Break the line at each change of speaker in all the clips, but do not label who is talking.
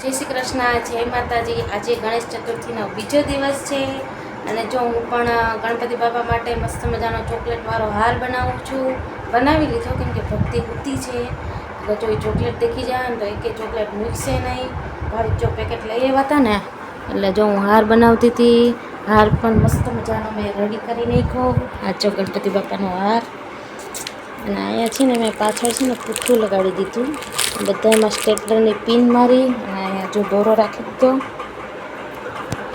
જય શ્રી કૃષ્ણ, જય માતાજી। આજે ગણેશ ચતુર્થીનો બીજો દિવસ છે અને જો હું પણ ગણપતિ બાપા માટે મસ્ત મજાનો ચોકલેટવાળો હાર બનાવું છું। બનાવી લીધો કેમ કે ભક્તિ ઉતી છે તો જો એ ચોકલેટ દેખી જાય ને તો એક ચોકલેટ મૂકશે નહીં। ભાઈ જો પેકેટ લઈ આવ્યા હતા ને એટલે જો હું હાર બનાવતી હતી। હાર પણ મસ્ત મજાનો મેં રેડી કરી નાખ્યો। આ જો ગણપતિ બાપાનો હાર અને અહીંયા છે ને મેં પાછળ છે ને પૂઠું લગાડી દીધું। બધામાં સ્ટેપલરની પિન મારી અને અહીંયા જો દોરો રાખી દીધો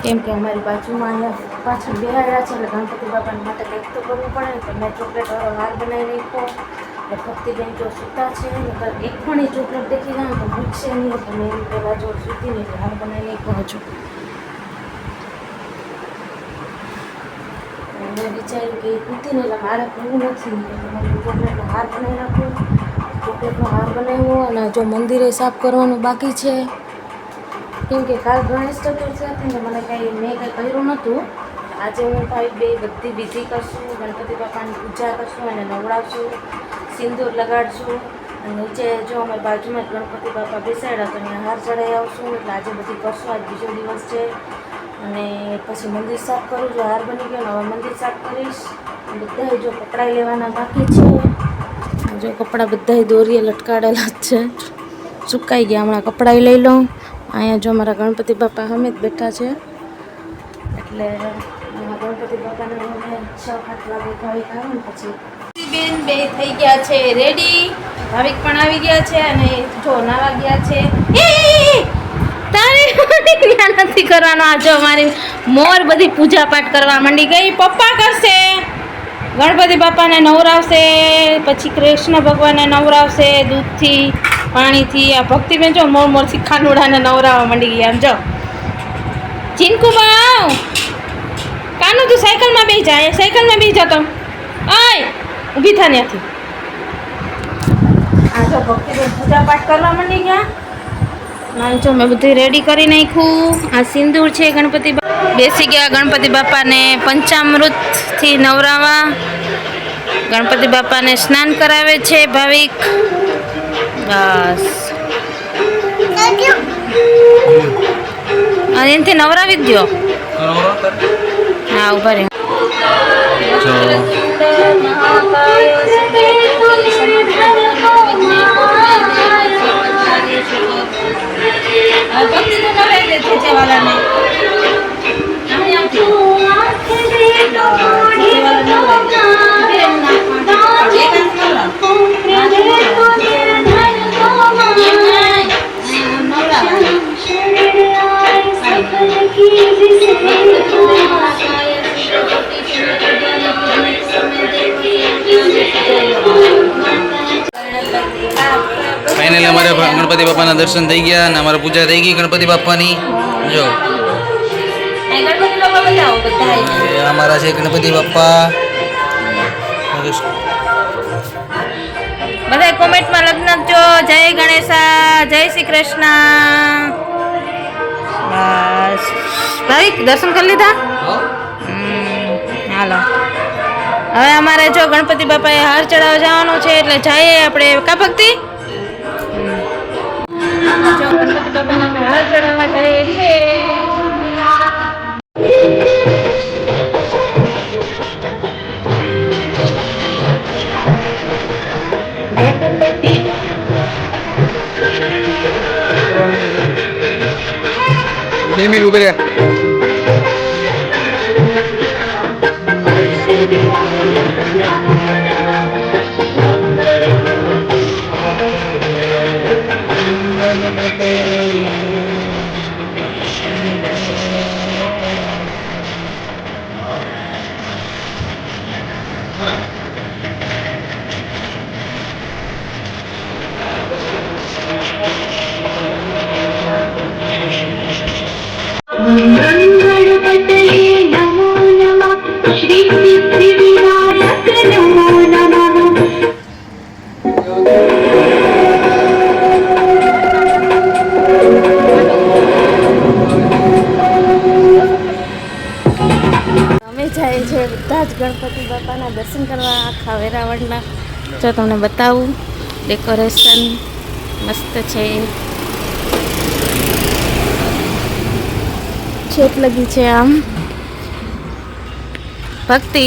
કેમ કે અમારી બાજુમાં અહીંયા પાછળ બેહાડ્યા છે એટલે ગણપતિ બાપાને માટે કંઈક તો કરવું પડે ને તો મેં ચોકલેટવાળો હાર બનાવી નાખ્યો। એટલે ભક્તિબેન જો સૂતા છે ને તો એક પણ એ ચોકલેટ દેખી જાય તો મૂકશે નહીં એટલે મેં એની પહેલાં જો સૂતી નહીં હાર બનાવી નાખ્યો છું। મેં વિચાર્યું કે એ કૂતી ને એટલે મારે કરવું નથી એટલે મેં ચોકલેટનો હાર બનાવી નાખ્યો। ચોકલેટનો હાર બનાવ્યો અને જો મંદિરે સાફ કરવાનું બાકી છે કેમ કે કાલ ગણેશ ચતુર્થી હતી ને મને મેં કંઈ કર્યું નહોતું। આજે હું ભાઈ બધી વિધિ કરશું, ગણપતિ બાપાની પૂજા કરશું અને નવડાવશું, સિંદૂર લગાડશું અને નીચે જો અમે બાજુમાં જ ગણપતિ બાપા બેસાડ્યા તો અહીંયા હાર ચડાવી આવશું એટલે આજે બધી કરશું। આજ બીજો દિવસ છે અને પછી મંદિર સાફ કરું જો હાર બની ગયો ને હવે મંદિર સાફ કરીશ। બધાએ જો કપડાં લેવાના બાકી છે, જો કપડાં બધાએ દોરીએ લટકાડેલા જ છે, સુકાઈ ગયા। હમણાં કપડાં લઈ લઉં। અહીંયા જો મારા ગણપતિ બાપા સામે જ બેઠા છે એટલે ગણપતિ બાપાને અમે 6-7 વાગે ભાવિક આવે ને પછી બેન બે થઈ ગયા છે રેડી। ભાવિક પણ આવી ગયા છે અને જો નાવા ગયા છે। તારે નથી કરવાનો। આ જો મારી મોર બધી પૂજા પાઠ કરવા માંડી ગઈ। પપ્પા કરશે, ગણપતિ બાપાને નવરાવશે, પછી કૃષ્ણ ભગવાનને નવરાવશે દૂધથી પાણીથી। આ ભક્તિબેન જો મોર મોરથી ખાનુડાને નવરાવવા માંડી ગયા। આમ જો ચીનકુ બાવ કાનું તું સાયકલમાં બેસી જાય, સાયકલમાં બેસી જતો આય ઊભી થા ત્યાંથી। આ જો ભક્તિબેન પૂજા પાઠ કરવા માંડી ગયા। ના જો મેં બધું રેડી કરી નાખ્યું। આ સિંદૂર છે ગણપતિ બેસી ગયા ગણપતિ બાપાને પંચામૃતથી નવરાવા। ગણપતિ બાપાને સ્નાન કરાવે છે ભાવિક। બસ અને એનાથી નવરાવી જ દો। હા ઉભા રહે।
फाइनली हमारे गणपति बापा ना दर्शन થઈ ગયા અને અમારી પૂજા થઈ ગઈ ગણપતિ બાપાની। જો અમારા છે ગણપતિ બાપા।
બધા કોમેન્ટમાં લખજો જય ગણેશા, જય શ્રી કૃષ્ણ। બસ ભાઈ દર્શન કરી લીધા? હાલો હવે અમારે જો ગણપતિ બાપાએ હાર ચડાવવા જવાનું છે એટલે જઈએ આપણે। કા ભક્તિ જો ગણપતિ બાપાને અમે હાર ચડાવવા જઈએ છીએ।
મિનિટ ઉભે રહે।
श्री सिद्धि विनायक नमो नमः।
અમે જાય છે બધા જ ગણપતિ બાપાના દર્શન કરવા આખા વેરાવળના। જો તમને બતાવું ડેકોરેશન મસ્ત છે। છેક લગી છે આમ ભક્તિ.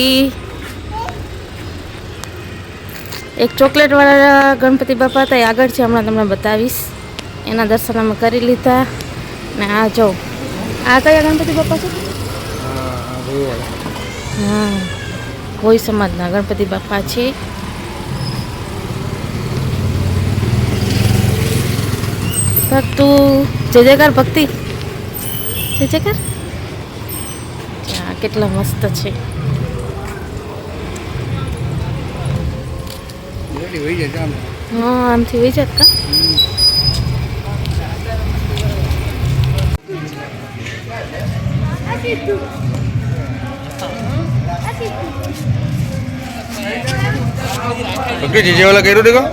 એક ચોકલેટ વાળા ગણપતિ બાપા હતા એ આગળ છે, હમણાં તમને બતાવીશ. એના દર્શન અમે કરી લીધા. ને આ જો આ કયા ગણપતિ બાપા છે? હા, કોઈ સમાજના ગણપતિ બાપા છે. ભક્તુ જય જયકાર ભક્તિ, જય જયકાર. કેટલા મસ્ત છે. હા, આમથી વહી જાત કા.
ઓકે, જીજે વાળા કર્યું દેખો.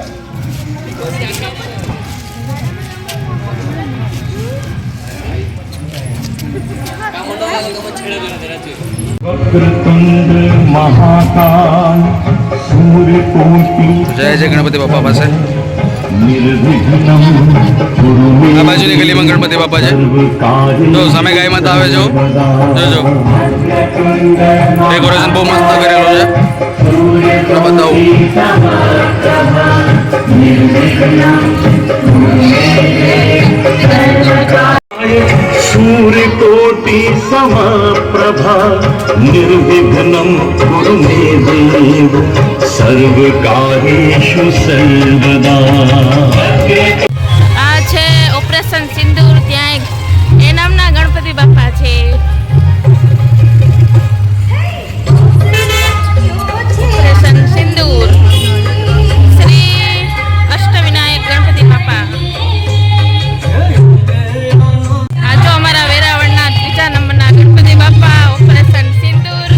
वक्रतुंड महाकाल सूर्यकोटि
જય જય ગણપતિ બાપા પાસે.
निर्विघ्नं कुरु मे
આ બાજુની ગલીમાં ગણપતિ બાપા છે. જો સામે ગાય માતા આવે જો, જોજો ડેકોરેશન બહુ મસ્ત કરેલું છે. બતાવું
सूर्यकोटि समप्रभा निर्विघ्नं कुरु मे देव सर्वकार्येषु सर्वदा.
આ છે ઓપરેશન સિંદૂર. ત્યાં એ નામના ગણપતિ બાપા છે. ઓપરેશન સિંદૂર શ્રી અષ્ટવિનાયક ગણપતિ બાપા. આ જો અમારા વેરાવળના 3જા નંબરના ગણપતિ બાપા ઓપરેશન સિંદૂર.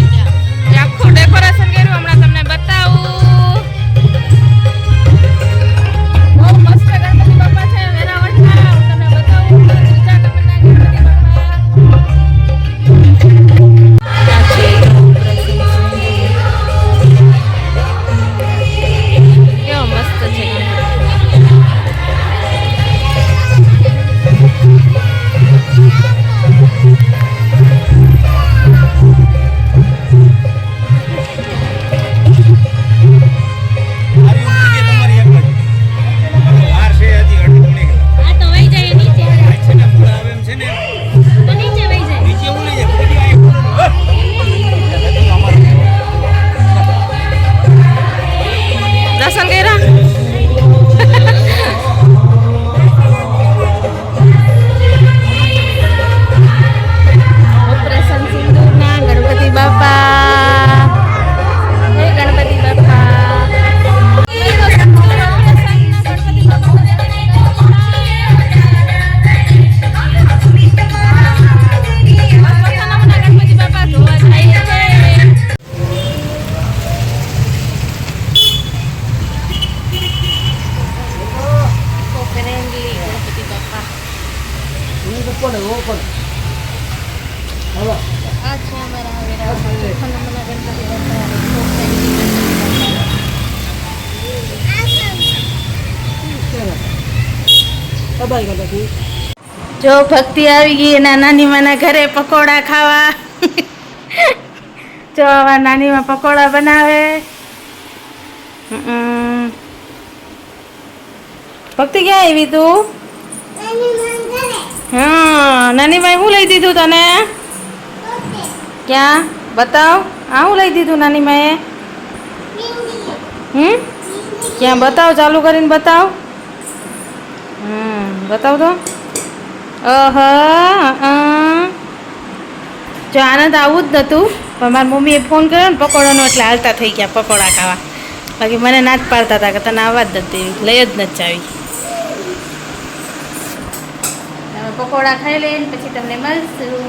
આખું ડેકોરેશન કર્યું, હમણાં તમને બતાવું. બહુ મસ્ત ગણપતિ બાપા છે વેરાવળના. હું તમને બતાવું 3જા નંબરના ગણપતિ બાપા. આ છે ઓપરેશન સિંદૂર. કેવો મસ્ત છે ગણપતિ. દર્શન કર્યા. ઓપરેશન સિંદૂરના ગણપતિ બાપા. હે ગણપતિ બાપા. ગણપતિ બાપા ધોવા જાય છે. Friendly ગણપતિ બાપા. આ છે અમારા વેરાવળ 3 નંબરના ગણપતિ બાપા. જો ભક્તિ આવી ગઈ એના નાની માના ઘરે પકોડા ખાવા. જો આવા નાની માં પકોડા બનાવે. ભક્તિ ક્યાં આવી તું? હા, નાની ભાઈ શું લઈ દીધું તને? ક્યાં બતાવ. આ શું લઈ દીધું નાની માએ? ક્યાં બતાવ, ચાલુ કરીને બતાવ. બતાવ તો. જો આનંદ આવું જ નહોતું, પણ મારી મમ્મીએ ફોન કર્યો ને પકોડાનો એટલે હાલતા થઈ ગયા પકોડા ખાવા. બાકી મને ના જ પાડતા હતા કે તને આવવા જ નથી, લઈ જ નથી આવી. પકોડા ખાઈ લઈને પછી તમને મળશું.